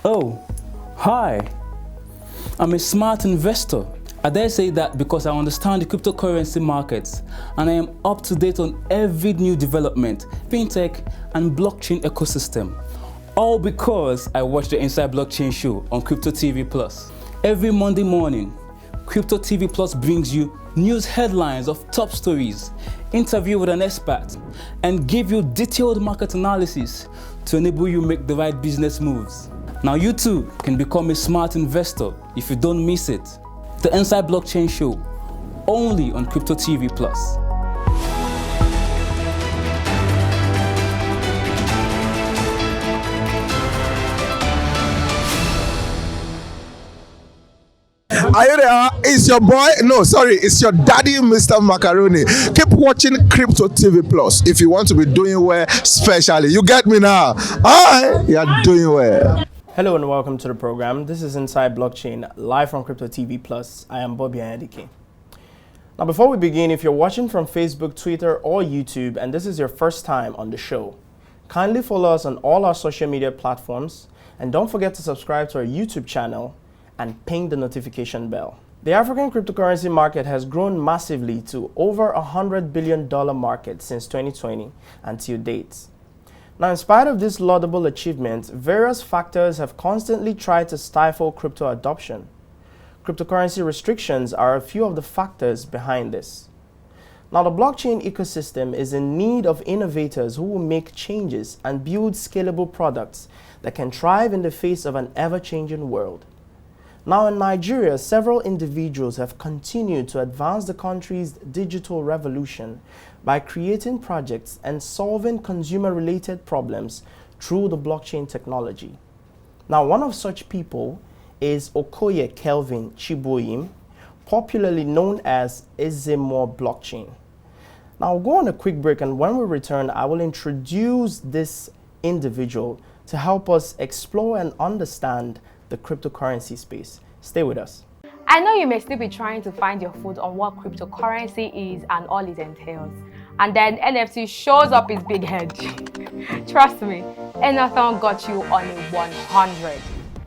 Oh, hi. I'm a smart investor. I dare say that because I understand the cryptocurrency markets and I am up to date on every new development, fintech and blockchain ecosystem. All because I watch the Inside Blockchain show on Crypto TV Plus. Every Monday morning, Crypto TV Plus brings you news headlines of top stories, interview with an expert, and give you detailed market analysis to enable you make the right business moves. Now you too can become a smart investor if you don't miss it. The Inside Blockchain show, only on Crypto TV Plus. Are you there? It's your boy. No, sorry, it's your daddy, Mr. Macaroni. Keep watching Crypto TV Plus if you want to be doing well, especially. You get me now? Alright, you're doing well. Hello and welcome to the program. This is Inside Blockchain, live from Crypto TV Plus. I am Bobby Anyadike. Now, before we begin, if you're watching from Facebook, Twitter, or YouTube, and this is your first time on the show, kindly follow us on all our social media platforms, and don't forget to subscribe to our YouTube channel and ping the notification bell. The African cryptocurrency market has grown massively to over $100 billion market since 2020 until date. Now, in spite of this laudable achievement, various factors have constantly tried to stifle crypto adoption. Cryptocurrency restrictions are a few of the factors behind this. Now, the blockchain ecosystem is in need of innovators who will make changes and build scalable products that can thrive in the face of an ever-changing world. Now, in Nigeria, several individuals have continued to advance the country's digital revolution by creating projects and solving consumer-related problems through the blockchain technology. Now, one of such people is Okoye Kelvin Chiboyim, popularly known as Ezemmuo Blockchain. Now, we'll go on a quick break, and when we return, I will introduce this individual to help us explore and understand the cryptocurrency space. Stay with us. I know you may still be trying to find your foot on what cryptocurrency is and all it entails. And then NFT shows up its big head. Trust me, Enathon got you on a 100.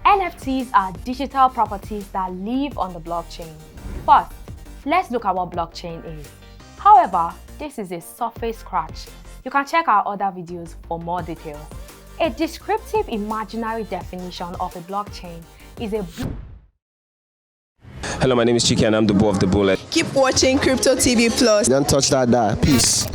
NFTs are digital properties that live on the blockchain. First, let's look at what blockchain is. However, this is a surface scratch. You can check our other videos for more details. A descriptive imaginary definition of a blockchain is a... Hello, my name is Chiki and I'm the bull of the bullet. Keep watching Crypto TV Plus. Don't touch that. Peace.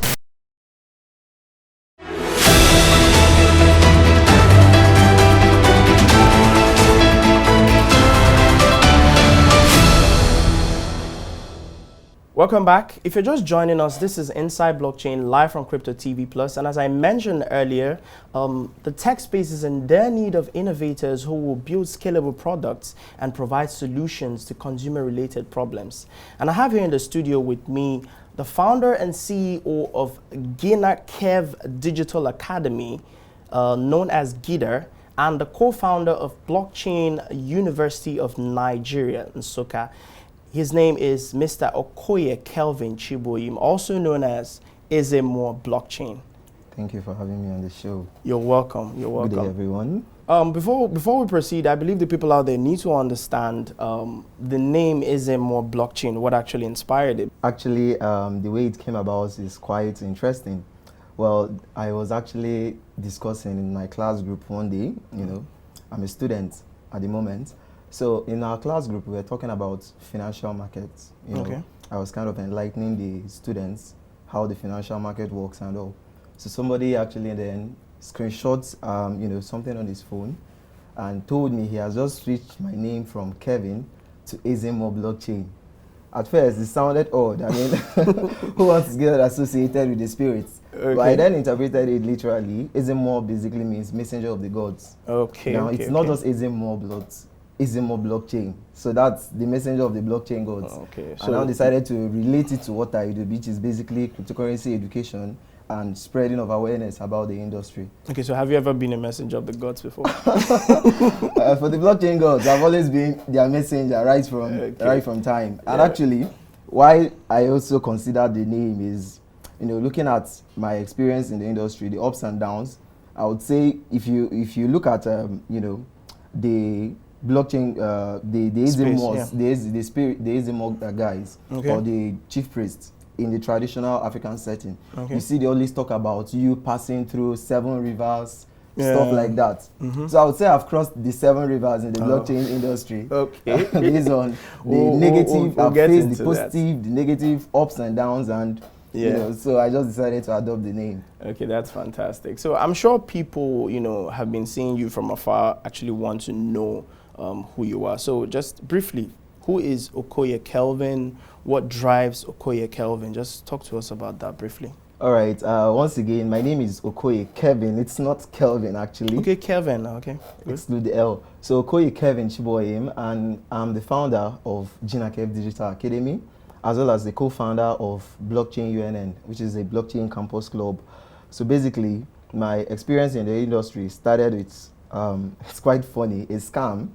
Welcome back. If you're just joining us, this is Inside Blockchain live from Crypto TV Plus. And as I mentioned earlier, the tech space is in their need of innovators who will build scalable products and provide solutions to consumer-related problems. And I have here in the studio with me the founder and CEO of GinaKev Digital Academy, known as GIDA, and the co-founder of Blockchain University of Nigeria, Nsukka. His name is Mr. Okoye Kelvin Chiboyim, also known as Ezemmuo Blockchain. Thank you for having me on the show. You're welcome. You're welcome. Good day, everyone. Before we proceed, I believe the people out there need to understand the name Ezemmuo Blockchain, what actually inspired it. Actually, the way it came about is quite interesting. Well, I was actually discussing in my class group one day, I'm a student at the moment. So in our class group, we were talking about financial markets. Okay. I was kind of enlightening the students how the financial market works and all. So somebody actually then screenshots, something on his phone and told me he has just switched my name from Kevin to Ezemmuo Blockchain. At first, it sounded odd. I mean, who wants to get associated with the spirits? Okay. But I then interpreted it literally. Ezemmuo basically means messenger of the gods. Okay. Now, it's not just Ezemmuo Blockchain. So that's the messenger of the blockchain gods. Okay. So and I decided to relate it to what I do, which is basically cryptocurrency education and spreading of awareness about the industry. Okay, so have you ever been a messenger of the gods before? For the blockchain gods, I've always been their messenger right from time. And actually, why I also consider the name is, looking at my experience in the industry, the ups and downs, I would say if you look at the blockchain, the Space, the Ezemmuo guys, or the chief priests in the traditional African setting. You see, they always talk about you passing through 7 rivers, stuff like that. So I would say I've crossed the 7 rivers in the blockchain industry. Based on the negative, I've faced the positive, the negative ups and downs, and you know, so I just decided to adopt the name. Okay, that's fantastic. So I'm sure people, you know, have been seeing you from afar, actually want to know who you are. So just briefly, who is Okoye Kelvin? What drives Okoye Kelvin? Just talk to us about that briefly. All right. Once again, my name is Okoye Kevin. It's not Kelvin, actually. Okay, Kelvin. Okay. Exclude the L. So Okoye Kevin Chiboyim, and I'm the founder of GinaKev Digital Academy, as well as the co-founder of BlockchainUNN, which is a blockchain campus club. So basically, my experience in the industry started with, it's quite funny, a scam.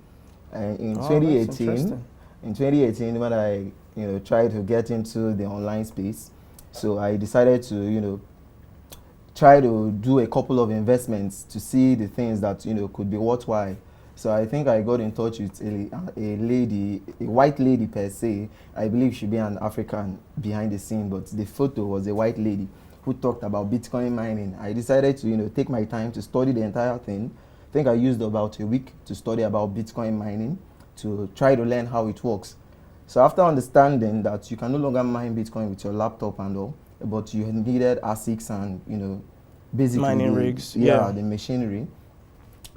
In 2018, when I tried to get into the online space, so I decided to try to do a couple of investments to see the things that could be worthwhile. So I think I got in touch with a lady, a white lady per se. I believe she'd be an African behind the scene, but the photo was a white lady who talked about Bitcoin mining. I decided to take my time to study the entire thing. I think I used about a week to study about Bitcoin mining, to try to learn how it works. So after understanding that you can no longer mine Bitcoin with your laptop and all, but you needed ASICs and basically mining rigs, the machinery,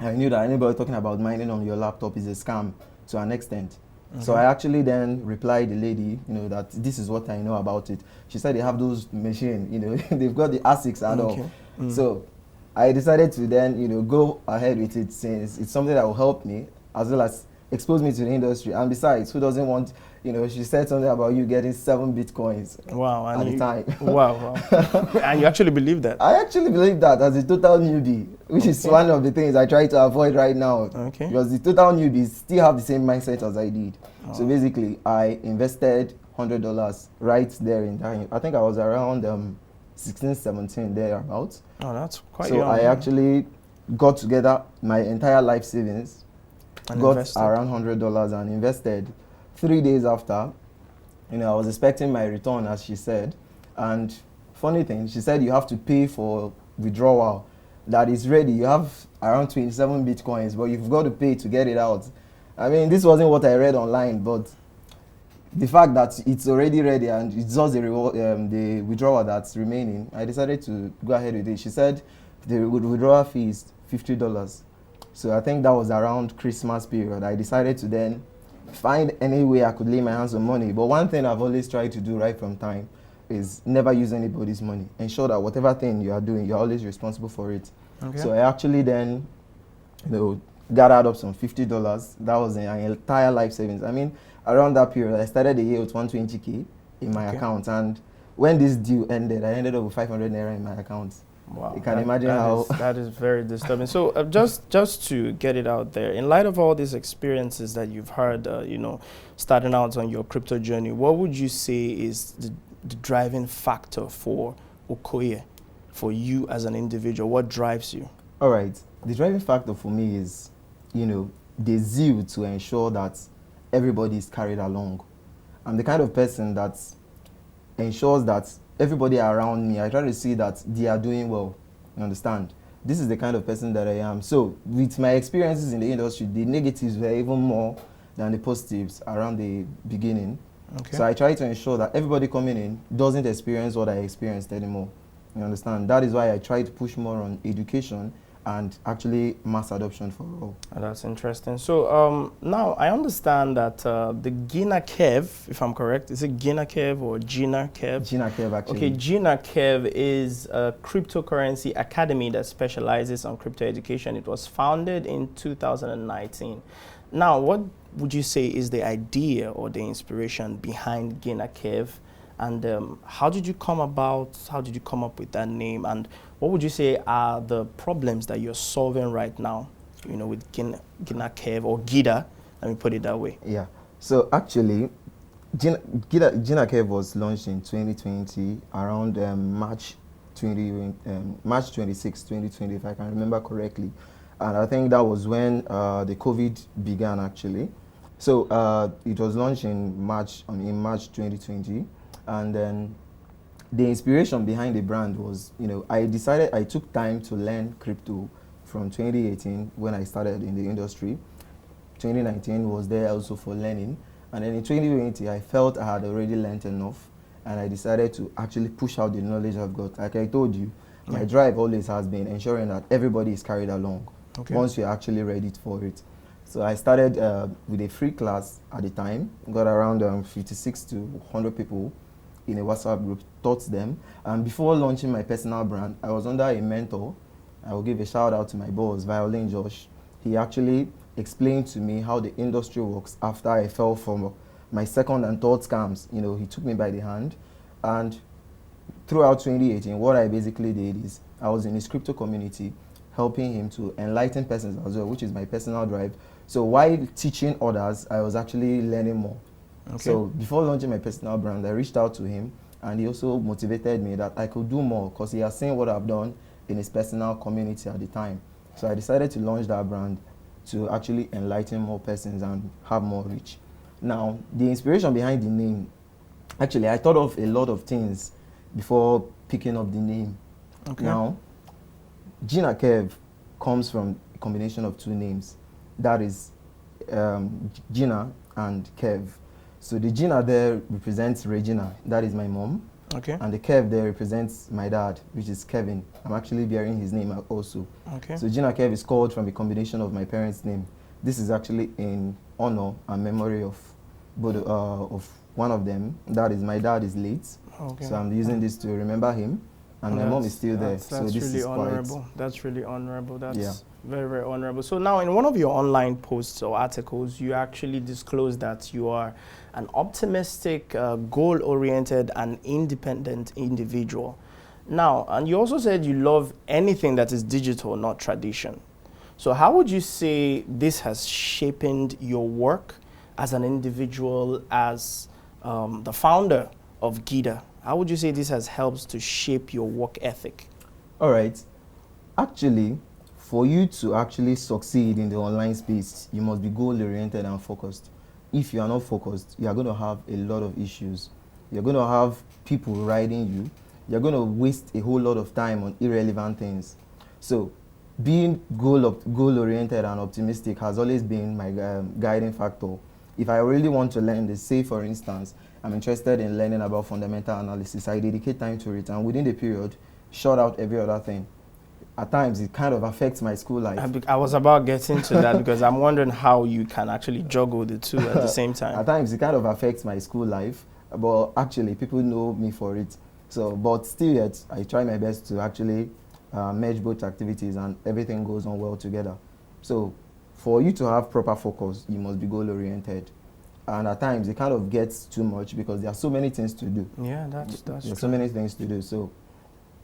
I knew that anybody talking about mining on your laptop is a scam to an extent. So I actually then replied the lady, that this is what I know about it. She said they have those machines, they've got the ASICs and all. So I decided to then, go ahead with it, since it's something that will help me as well as expose me to the industry. And besides, who doesn't want, she said something about you getting 7 Bitcoins at the time. Wow. And you actually believe that? I actually believe that as a total newbie, which is one of the things I try to avoid right now. Because the total newbies still have the same mindset as I did. So basically, I invested $100 right there in time. I think I was around 16, 17 thereabouts. Oh, that's quite young. So I actually got together my entire life savings, got around $100 and invested. 3 days after, I was expecting my return, as she said. And funny thing, she said you have to pay for withdrawal. That is ready. You have around 27 Bitcoins, but you've got to pay to get it out. I mean, this wasn't what I read online, but the fact that it's already ready and it's just the withdrawal that's remaining, I decided to go ahead with it. She said the withdrawal fee is $50. So I think that was around Christmas period. I decided to then find any way I could lay my hands on money. But one thing I've always tried to do right from time is never use anybody's money. Ensure that whatever thing you are doing, you're always responsible for it. So I actually then, gathered up some $50. That was an entire life savings. I mean, around that period, I started the year with 120K in my account. And when this deal ended, I ended up with 500 Naira in my account. Wow, you can imagine how that is very disturbing. So just to get it out there, in light of all these experiences that you've heard, starting out on your crypto journey, what would you say is the driving factor for Okoye, for you as an individual? What drives you? All right, the driving factor for me is, the zeal to ensure that everybody is carried along. I'm the kind of person that ensures that everybody around me, I try to see that they are doing well. You understand? This is the kind of person that I am. So with my experiences in the industry, the negatives were even more than the positives around the beginning. So I try to ensure that everybody coming in doesn't experience what I experienced anymore. You understand? That is why I try to push more on education and actually mass adoption for all. That's interesting. So now I understand that the GinaKev, if I'm correct, is it GinaKev or GinaKev? GinaKev, actually. Okay, GinaKev is a cryptocurrency academy that specializes on crypto education. It was founded in 2019. Now, what would you say is the idea or the inspiration behind GinaKev? And how did you come up with that name? And what would you say are the problems that you're solving right now, with GinaKev or GIDA? Let me put it that way. Yeah. So actually, GinaKev was launched in 2020, around March 26, 2020, if I can remember correctly. And I think that was when the COVID began actually. So it was launched in March 2020. And then the inspiration behind the brand was, I took time to learn crypto from 2018 when I started in the industry. 2019 was there also for learning. And then in 2020, I felt I had already learned enough, and I decided to actually push out the knowledge I've got. Like I told you, my drive always has been ensuring that everybody is carried along once you're actually ready for it. So I started with a free class at the time, got around 56 to 100 people in a WhatsApp group, taught them. And before launching my personal brand, I was under a mentor. I will give a shout out to my boss, Violin Josh. He actually explained to me how the industry works after I fell from my second and third scams. He took me by the hand, and throughout 2018, what I basically did is I was in his crypto community, helping him to enlighten persons as well, which is my personal drive. So while teaching others, I was actually learning more. So before launching my personal brand, I reached out to him, and he also motivated me that I could do more because he has seen what I've done in his personal community at the time. So I decided to launch that brand to actually enlighten more persons and have more reach. Now, the inspiration behind the name, actually, I thought of a lot of things before picking up the name. Now, GinaKev comes from a combination of two names. That is Gina and Kev. So the Gina there represents Regina, that is my mom. And the Kev there represents my dad, which is Kevin. I'm actually bearing his name also. So GinaKev is called from a combination of my parents' name. This is actually in honor and memory of both of one of them. That is, my dad is late, so I'm using this to remember him. And my mom is still there. So this really is honorable. That's really honorable. That's very, very honorable. So now in one of your online posts or articles, you actually disclose that you are an optimistic, goal-oriented and independent individual. Now, and you also said you love anything that is digital, not tradition. So how would you say this has shaped your work as an individual, as the founder of GIDA? How would you say this has helped to shape your work ethic? All right. Actually, for you to actually succeed in the online space, you must be goal-oriented and focused. If you are not focused, you are going to have a lot of issues. You're going to have people riding you. You're going to waste a whole lot of time on irrelevant things. So being goal-oriented and optimistic has always been my guiding factor. If I really want to learn this, say for instance, I'm interested in learning about fundamental analysis, I dedicate time to it, and within the period, shut out every other thing. At times, it kind of affects my school life. I was about getting to that because I'm wondering how you can actually juggle the two at the same time. At times, it kind of affects my school life, but actually, people know me for it. So, but still yet, I try my best to actually merge both activities, and everything goes on well together. So, for you to have proper focus, you must be goal-oriented. And at times, it kind of gets too much because there are so many things to do. Yeah, that's There's so many things to do. So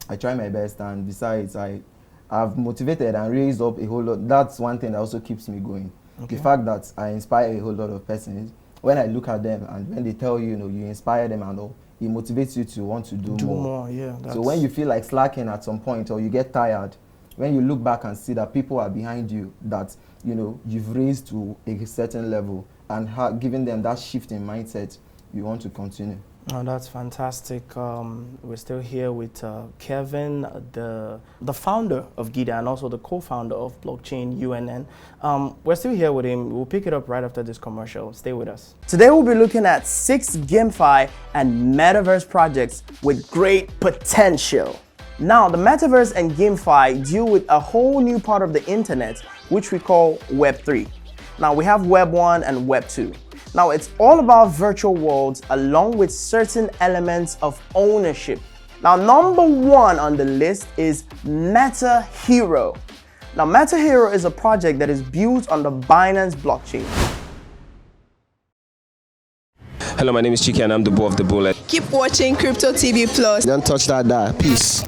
I try my best, and besides, I've motivated and raised up a whole lot. That's one thing that also keeps me going. The fact that I inspire a whole lot of persons, when I look at them and when they tell you, you inspire them and all, it motivates you to want to do more. Yeah. So when you feel like slacking at some point or you get tired, when you look back and see that people are behind you, that you've raised to a certain level, and giving them that shift in mindset, you want to continue. Oh, that's fantastic. We're still here with Kevin, the founder of GIDA and also the co-founder of BlockchainUNN. We're still here with him. We'll pick it up right after this commercial. Stay with us. Today we'll be looking at 6 GameFi and Metaverse projects with great potential. Now, the Metaverse and GameFi deal with a whole new part of the internet, which we call Web3. Now, we have Web 1 and Web 2. Now, it's all about virtual worlds along with certain elements of ownership. Now, number 1 on the list is Meta Hero. Now, Meta Hero is a project that is built on the Binance blockchain. Hello, my name is Chike and I'm the boy of the bullet. Keep watching Crypto TV Plus. Don't touch that dial. Peace.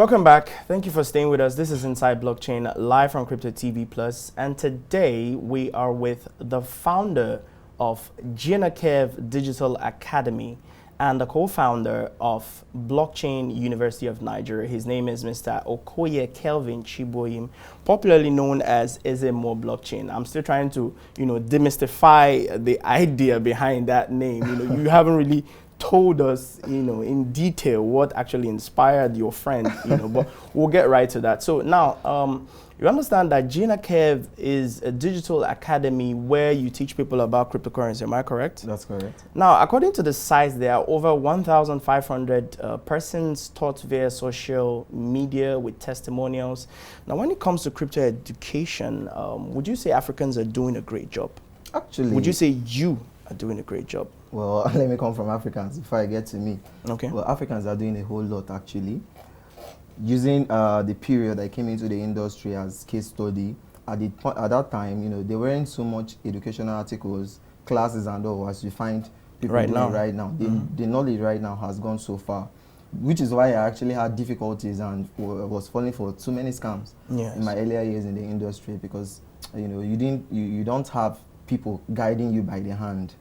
Welcome back. Thank you for staying with us. This is Inside Blockchain, live from Crypto TV Plus, and today we are with the founder of GinaKev Digital Academy and the co-founder of Blockchain University of Nigeria. His name is Mr. Okoye Kelvin Chiboyim, popularly known as Ezemmuo Blockchain. I'm still trying to, demystify the idea behind that name. You haven't really told us, in detail what actually inspired your friend, but we'll get right to that. So now, you understand that GinaKev is a digital academy where you teach people about cryptocurrency, am I correct? That's correct. Now, according to the site, there are over 1,500 persons taught via social media with testimonials. Now, when it comes to crypto education, would you say Africans are doing a great job? Actually, Would you say you are doing a great job? well, let me come from Africans before I get to me. Okay. Well, Africans are doing a whole lot, actually. Using the period I came into the industry as case study, at that time, there weren't so much educational articles, classes and all as you find people Right doing now. right now. The knowledge right now has gone so far, which is why I actually had difficulties and was falling for too many scams Yes. in my earlier years in the industry, because you don't have people guiding you by the hand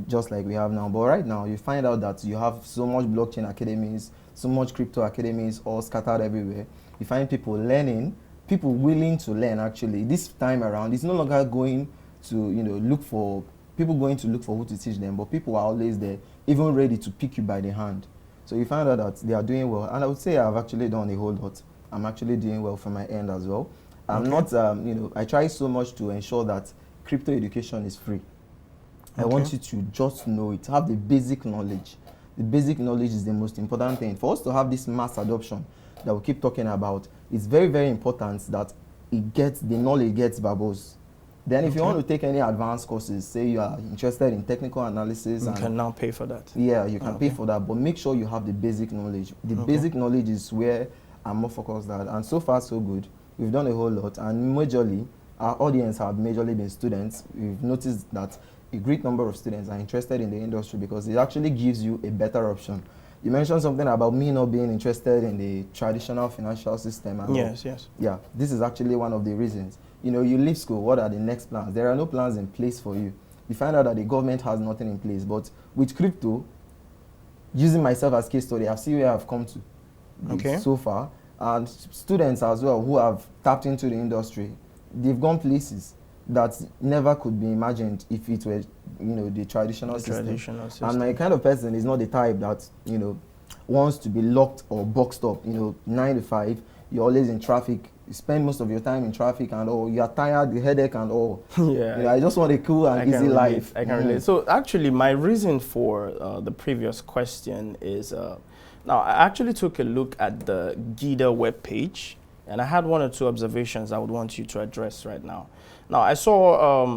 just like we have now. But right now you find out that you have so much blockchain academies, so much crypto academies all scattered everywhere. You find people learning, people willing to learn. Actually, this time around, it's no longer going to look for who to teach them, but people are always there, even ready to pick you by the hand. So you find out that they are doing well, and I would say I've actually done a whole lot. I'm actually doing well from my end as well. I'm not, I try so much to ensure that crypto education is free. I want you to just know it, have the basic knowledge. The basic knowledge is the most important thing. For us to have this mass adoption that we keep talking about, it's very, very important that the knowledge gets verbose. Then if you want to take any advanced courses, say you are interested in technical analysis, You can now pay for that. yeah, you can pay for that, but make sure you have the basic knowledge. The basic knowledge is where I'm more focused at, and so far so good. We've done a whole lot, and majorly, our audience have majorly been students. We've noticed that a great number of students are interested in the industry because it actually gives you a better option. You mentioned something about me not being interested in the traditional financial system. And Yes. yeah, this is actually one of the reasons. You leave school, what are the next plans? There are no plans in place for you. You find out that the government has nothing in place. But with crypto, using myself as case study, I've seen where I've come to so far. And students as well who have tapped into the industry, they've gone places that never could be imagined if it were, the traditional system. And my kind of person is not the type that, wants to be locked or boxed up, 9 to 5. You're always in traffic. You spend most of your time in traffic and all. You're tired, the headache and all. Yeah. I just want a cool and easy life. I can relate. So actually, my reason for the previous question is, now I actually took a look at the GIDA webpage, and I had one or two observations I would want you to address right now. Now, I saw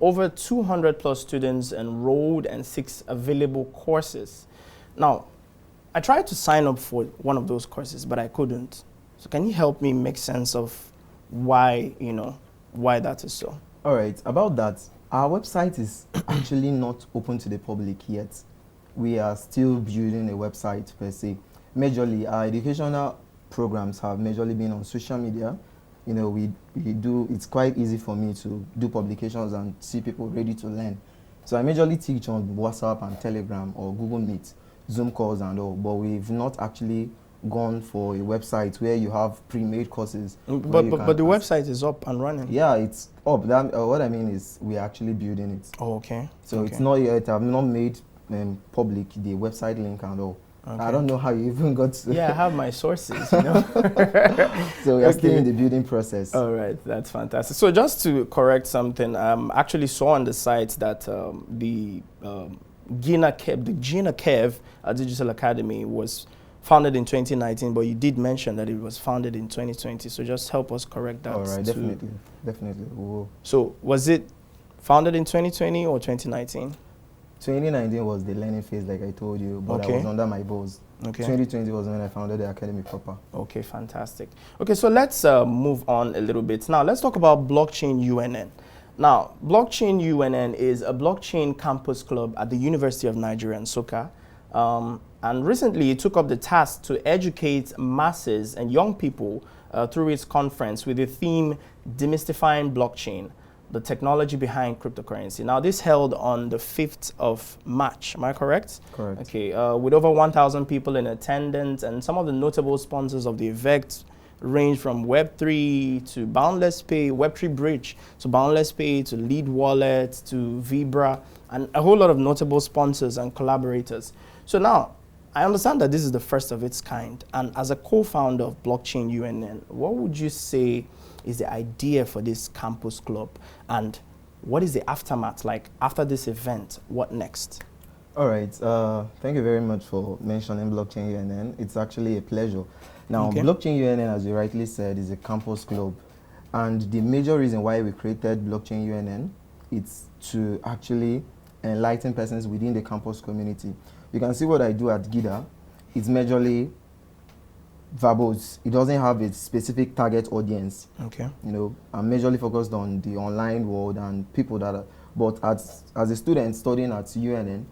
over 200 plus students enrolled and 6 available courses. Now, I tried to sign up for one of those courses, but I couldn't. So can you help me make sense of why that is so? All right, about that, our website is actually not open to the public yet. We are still building a website per se. Majorly, our educational programs have majorly been on social media. It's quite easy for me to do publications and see people ready to learn. So I majorly teach on WhatsApp and Telegram or Google Meet, Zoom calls and all, but we've not actually gone for a website where you have pre-made courses. But the website is up and running. Yeah, it's up. What I mean is we're actually building it. Oh, okay. So it's not yet, I've not made public the website link and all. Okay. I don't know how you even got to. Yeah, I have my sources, So we're still in the building process. All right, that's fantastic. So just to correct something, actually saw on the site that the GinaKev Digital Academy was founded in 2019, but you did mention that it was founded in 2020. So just help us correct that. All right, definitely. We will. So was it founded in 2020 or 2019? 2019 was the learning phase, like I told you, but I was under my boss. Okay. 2020 was when I founded the academy proper. Okay, fantastic. Okay, so let's move on a little bit. Now, let's talk about BlockchainUNN. Now, BlockchainUNN is a blockchain campus club at the University of Nigeria, Nsukka. And recently it took up the task to educate masses and young people through its conference with the theme Demystifying Blockchain, the technology behind cryptocurrency. Now, this held on the 5th of March, am I correct? Correct. Okay, with over 1,000 people in attendance, and some of the notable sponsors of the event range from Web3 to Boundless Pay, Web3 Bridge to Boundless Pay to Lead Wallet to Vibra, and a whole lot of notable sponsors and collaborators. So now, I understand that this is the first of its kind, and as a co-founder of BlockchainUNN, what would you say is the idea for this campus club, and what is the aftermath like after this event? What next? All right. Thank you very much for mentioning BlockchainUNN. It's actually a pleasure. Now, Okay. BlockchainUNN, as you rightly said, is a campus club, and the major reason why we created BlockchainUNN is to actually enlighten persons within the campus community. You can see what I do at GIDA. It's majorly verbose. It doesn't have a specific target audience. Okay. You know, I'm majorly focused on the online world and people that are, but as a student studying at UNN,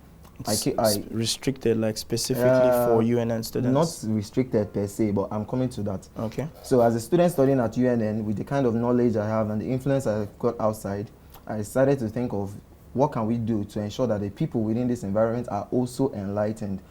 I restricted, like specifically for UNN students? Not restricted per se, but I'm coming to that. Okay. So as a student studying at UNN, with the kind of knowledge I have and the influence I've got outside, I decided to think of what can we do to ensure that the people within this environment are also enlightened.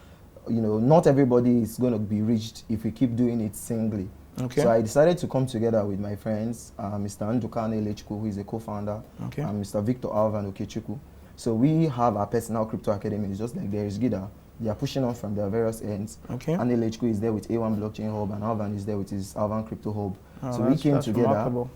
You know, not everybody is going to be reached if we keep doing it singly. Okay. So I decided to come together with my friends, Mr. Ndukane Lechku, who is a co-founder, Okay. and Mr. Victor Alvan Okechukwu. So we have our personal crypto academy. It's just like there is GIDA. They are pushing on from their various ends. Okay. And Lechku is there with A1 Blockchain Hub, and Alvan is there with his Alvan Crypto Hub. Oh, so we came together remarkable.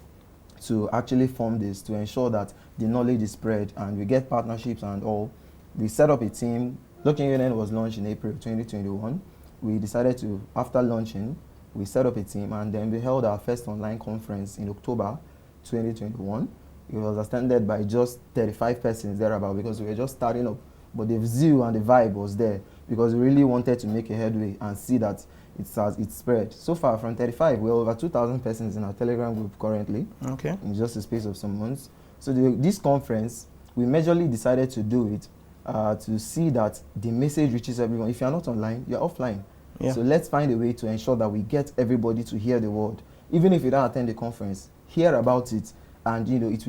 to actually form this, to ensure that the knowledge is spread and we get partnerships and all. We set up a team. BlockchainUNN was launched in April 2021. We decided to, after launching, we set up a team, and then we held our first online conference in October 2021. It was attended by just 35 persons thereabout, because we were just starting up, but the zeal and the vibe was there, because we really wanted to make a headway and see that it's spread. So far, from 35, we're over 2,000 persons in our Telegram group currently, Okay. in just a space of some months. So this conference, we majorly decided to do it to see that the message reaches everyone. If you're not online, you're offline. Yeah. So let's find a way to ensure that we get everybody to hear the word. Even if you don't attend the conference, hear about it, and you know it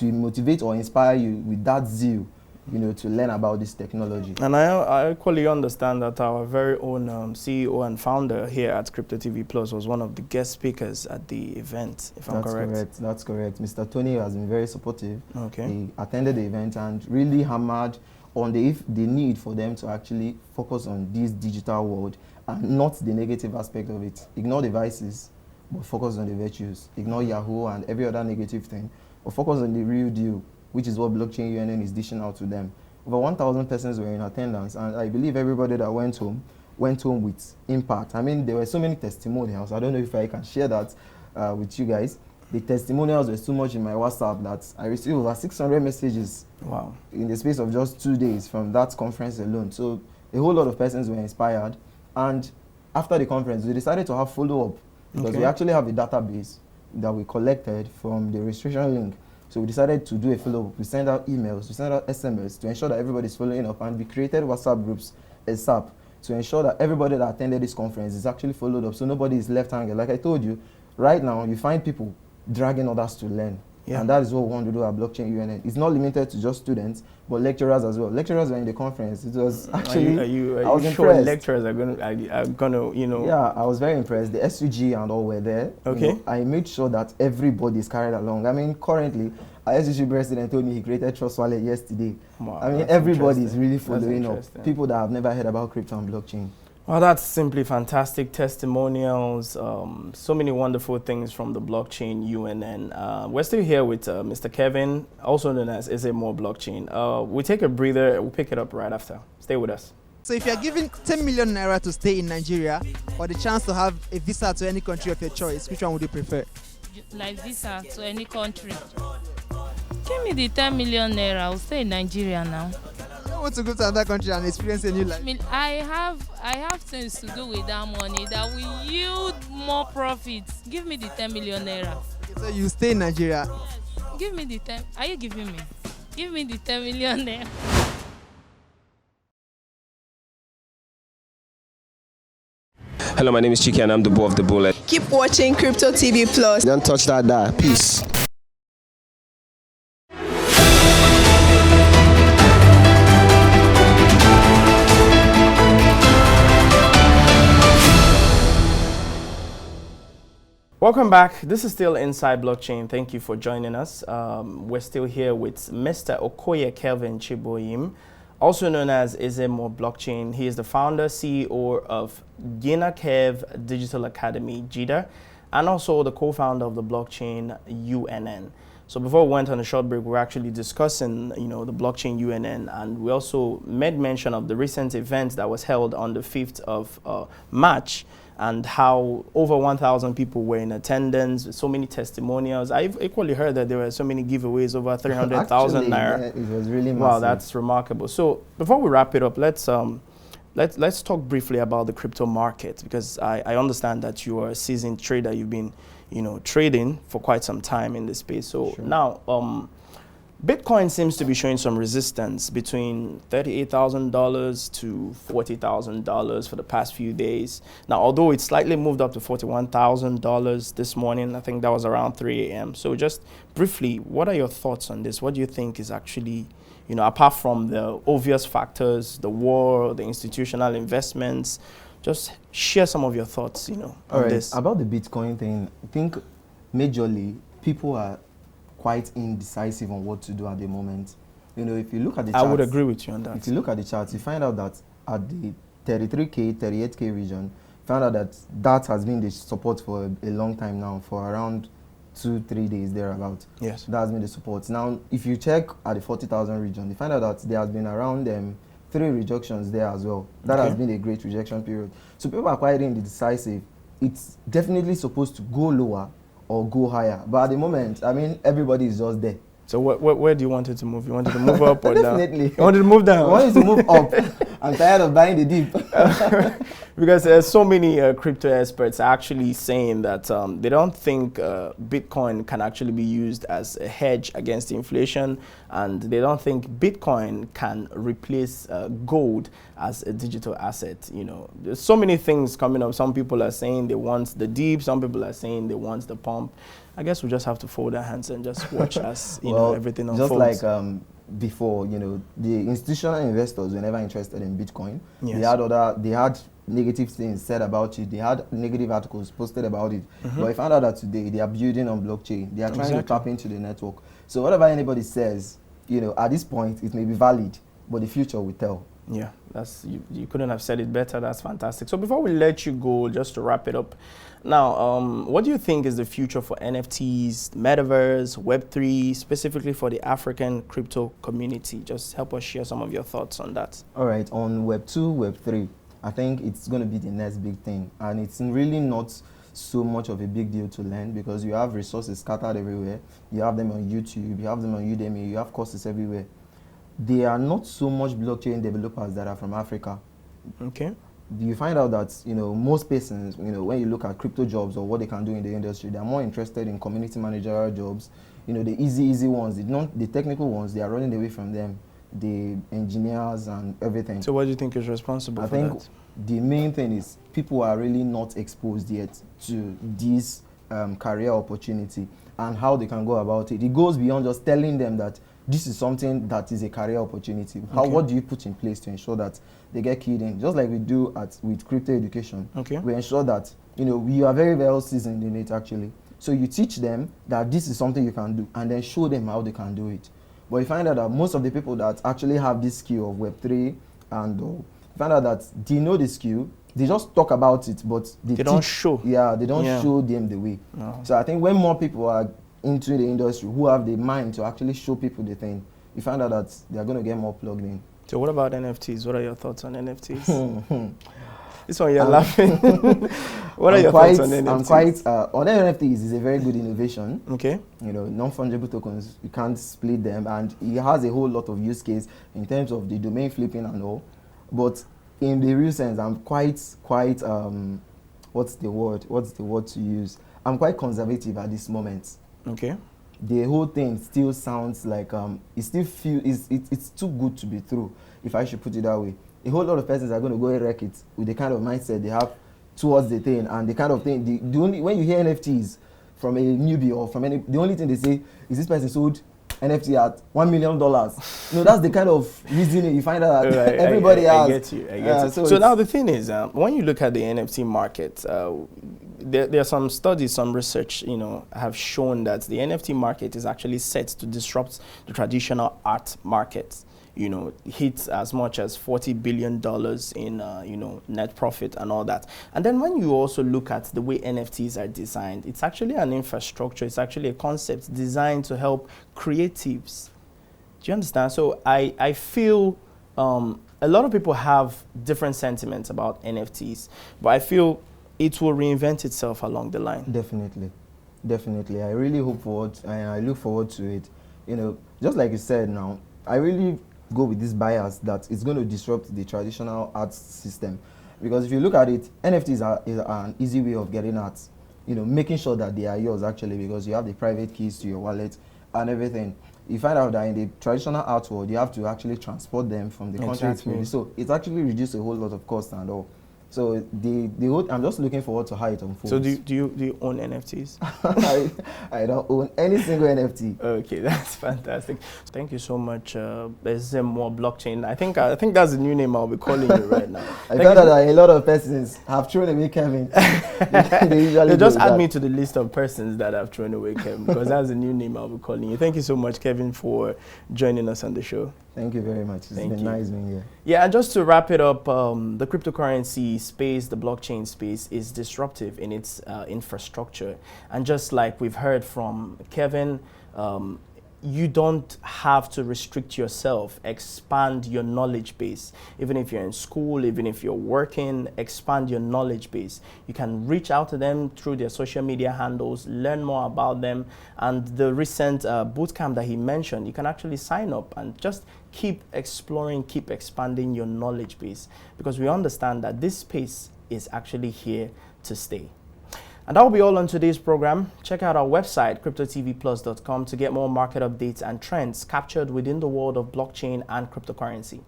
will motivate or inspire you with that zeal, you know, to learn about this technology. And I equally understand that our very own CEO and founder here at Crypto TV Plus was one of the guest speakers at the event, if I'm correct. That's correct. Mr. Tony has been very supportive. Okay. He attended the event and really hammered on the need for them to actually focus on this digital world and not the negative aspect of it. Ignore the vices, but focus on the virtues. Ignore Yahoo and every other negative thing, but focus on the real deal, which is what BlockchainUNN is dishing out to them. Over 1,000 persons were in attendance, and I believe everybody that went home with impact. I mean, there were so many testimonials. I don't know if I can share that with you guys. The testimonials were so much in my WhatsApp that I received over 600 messages. Wow. In the space of just 2 days from that conference alone. So a whole lot of persons were inspired. And after the conference, we decided to have follow-up, because we actually have a database that we collected from the registration link. So we decided to do a follow-up. We sent out emails, we sent out SMS to ensure that everybody's following up, and we created WhatsApp groups ASAP to ensure that everybody that attended this conference is actually followed up, so nobody is left hanging. Like I told you, right now you find people dragging others to learn. Yeah. And that is what we want to do at BlockchainUNN. It's not limited to just students, but lecturers as well. Lecturers were in the conference. It was actually, I was sure impressed. Lecturers are gonna, you know. Yeah, I was very impressed. The SUG and all were there. Okay. You know, I made sure that everybody is carried along. I mean, currently, our SUG president told me he created Trust Wallet yesterday. Wow, I mean, that's everybody is interesting. really That's following up. interesting. People that have never heard about crypto and blockchain. Well, that's simply fantastic testimonials. So many wonderful things from the BlockchainUNN. We're still here with Mr. Kevin, also known as Ezemmuo Blockchain. We'll take a breather. We'll pick it up right after. Stay with us. So if you're given 10 million naira to stay in Nigeria or the chance to have a visa to any country of your choice, which one would you prefer? Like visa to any country. Give me the 10 million naira. I'll stay in Nigeria now. I don't want to go to another country and experience a new life. I mean, I have things to do with that money that will yield more profits. Give me the 10 million naira. Okay, so you stay in Nigeria. Give me the 10. Are you giving me? Give me the 10 million naira. Hello, my name is Chike and I'm the Bo of the Bullet. Keep watching Crypto TV Plus. Don't touch that die. Peace. Welcome back. This is still Inside Blockchain. Thank you for joining us. We're still here with Mr. Okoye Kelvin Chiboyim, also known as Ezemmuo Blockchain. He is the founder, CEO of GinaKev Digital Academy, GIDA, and also the co-founder of the BlockchainUNN. So before we went on a short break, we were actually discussing, the BlockchainUNN, and we also made mention of the recent event that was held on the 5th of March, and how over 1,000 people were in attendance, so many testimonials. I've equally heard that there were so many giveaways, over 300,000 naira. Yeah, it was really massive. Wow, that's remarkable. So before we wrap it up, let's talk briefly about the crypto market, because I understand that you are a seasoned trader. You've been, trading for quite some time in this space. So Sure. Now, Bitcoin seems to be showing some resistance between $38,000 to $40,000 for the past few days. Now, although it slightly moved up to $41,000 this morning, I think that was around 3 a.m. So just briefly, what are your thoughts on this? What do you think is actually, apart from the obvious factors, the war, the institutional investments, just share some of your thoughts, on this. About the Bitcoin thing, I think majorly people are quite indecisive on what to do at the moment. If you look at the charts, I would agree with you on that. If you look at the charts, you find out that at the 33K, 38K region, find out that has been the support for a long time now, for around 2-3 days thereabout. Yes. That has been the support. Now, if you check at the 40,000 region, you find out that there has been around 3 rejections there as well. That has been a great rejection period. So people are quite indecisive. It's definitely supposed to go lower or go higher. But at the moment, everybody is just there. So where do you want it to move? You want it to move up or down? Definitely. You want it to move down? I want it to move up. I'm tired of buying the dip. Because there's so many crypto experts actually saying that they don't think Bitcoin can actually be used as a hedge against inflation, and they don't think Bitcoin can replace gold as a digital asset. There's so many things coming up. Some people are saying they want the dip. Some people are saying they want the pump. I guess we just have to fold our hands and just watch as everything unfolds. Just like before, the institutional investors were never interested in Bitcoin. Yes. They had negative things said about it. They had negative articles posted about it. But I found out that today they are building on blockchain. They are trying to tap into the network. So whatever anybody says, at this point, it may be valid, but the future will tell. Yeah, you couldn't have said it better. That's fantastic. So before we let you go, just to wrap it up, now, what do you think is the future for NFTs, Metaverse, Web3, specifically for the African crypto community? Just help us share some of your thoughts on that. All right, on Web2, Web3, I think it's going to be the next big thing. And it's really not so much of a big deal to learn, because you have resources scattered everywhere. You have them on YouTube, you have them on Udemy, you have courses everywhere. There are not so much blockchain developers that are from Africa. Okay. You find out that most persons, when you look at crypto jobs or what they can do in the industry, they're more interested in community managerial jobs. The easy ones, the technical ones, they are running away from them. The engineers and everything. So what do you think is responsible for that? I think the main thing is people are really not exposed yet to this career opportunity and how they can go about it. It goes beyond just telling them that this is something that is a career opportunity. What do you put in place to ensure that they get keyed in? Just like we do with crypto education. We ensure that we are very well seasoned in it actually. So you teach them that this is something you can do, and then show them how they can do it. But you find out that most of the people that actually have this skill of Web3 and find out that they know the skill, they just talk about it, but they don't show. Yeah, they don't show them the way. So I think when more people are into the industry who have the mind to actually show people the thing, you find out that they're going to get more plugged in. So what about NFTs? What are your thoughts on NFTs? This one you're laughing. What are your thoughts on NFTs? On NFTs is a very good innovation. Okay. Non-fungible tokens, you can't split them, and it has a whole lot of use case in terms of the domain flipping and all. But in the real sense, I'm quite what's the word to use? I'm quite conservative at this moment. Okay. The whole thing still sounds like it's too good to be true, if I should put it that way. A whole lot of persons are going to go and wreck it with the kind of mindset they have towards the thing, and the kind of thing, the only, when you hear NFTs from a newbie or from any, the only thing they say is this person sold NFT at $1 million. That's the kind of reasoning you find out that everybody has. I get you. So now the thing is, when you look at the NFT market, there are some studies, some research, have shown that the NFT market is actually set to disrupt the traditional art market. Hits as much as $40 billion in, net profit and all that. And then when you also look at the way NFTs are designed, it's actually an infrastructure. It's actually a concept designed to help creatives. Do you understand? So I feel a lot of people have different sentiments about NFTs, but I feel it will reinvent itself along the line. Definitely. I really hope forward, and I look forward to it. Just like you said now, I really go with this bias that it's going to disrupt the traditional art system, because if you look at it, NFTs is an easy way of getting art, making sure that they are yours actually, because you have the private keys to your wallet and everything. You find out that in the traditional art world, you have to actually transport them from the country it's made. So it's actually reduced a whole lot of cost and all. So the whole, I'm just looking forward to how it unfolds. So do you own NFTs? I don't own any single NFT. Okay, that's fantastic. Thank you so much, Ezemmuo Blockchain. I think that's the new name I'll be calling you right now. I found out that a lot of persons have thrown away Kevin. they just add me to the list of persons that have thrown away Kevin, because that's the new name I'll be calling you. Thank you so much, Kevin, for joining us on the show. Thank you very much. It's been nice being here. Yeah, and just to wrap it up, the cryptocurrency space, the blockchain space, is disruptive in its infrastructure. And just like we've heard from Kevin, you don't have to restrict yourself. Expand your knowledge base. Even if you're in school, even if you're working, expand your knowledge base. You can reach out to them through their social media handles, learn more about them. And the recent bootcamp that he mentioned, you can actually sign up and just keep exploring, keep expanding your knowledge base, because we understand that this space is actually here to stay. And that will be all on today's program. Check out our website, cryptotvplus.com, to get more market updates and trends captured within the world of blockchain and cryptocurrency.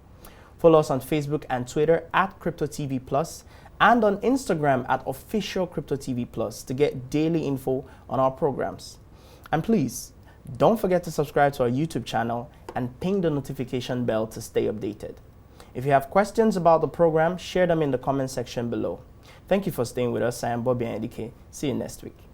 Follow us on Facebook and Twitter at CryptoTVPlus, and on Instagram at official CryptoTVPlus to get daily info on our programs. And please, don't forget to subscribe to our YouTube channel and ping the notification bell to stay updated. If you have questions about the program, share them in the comment section below. Thank you for staying with us. I am Bobby Ndike. See you next week.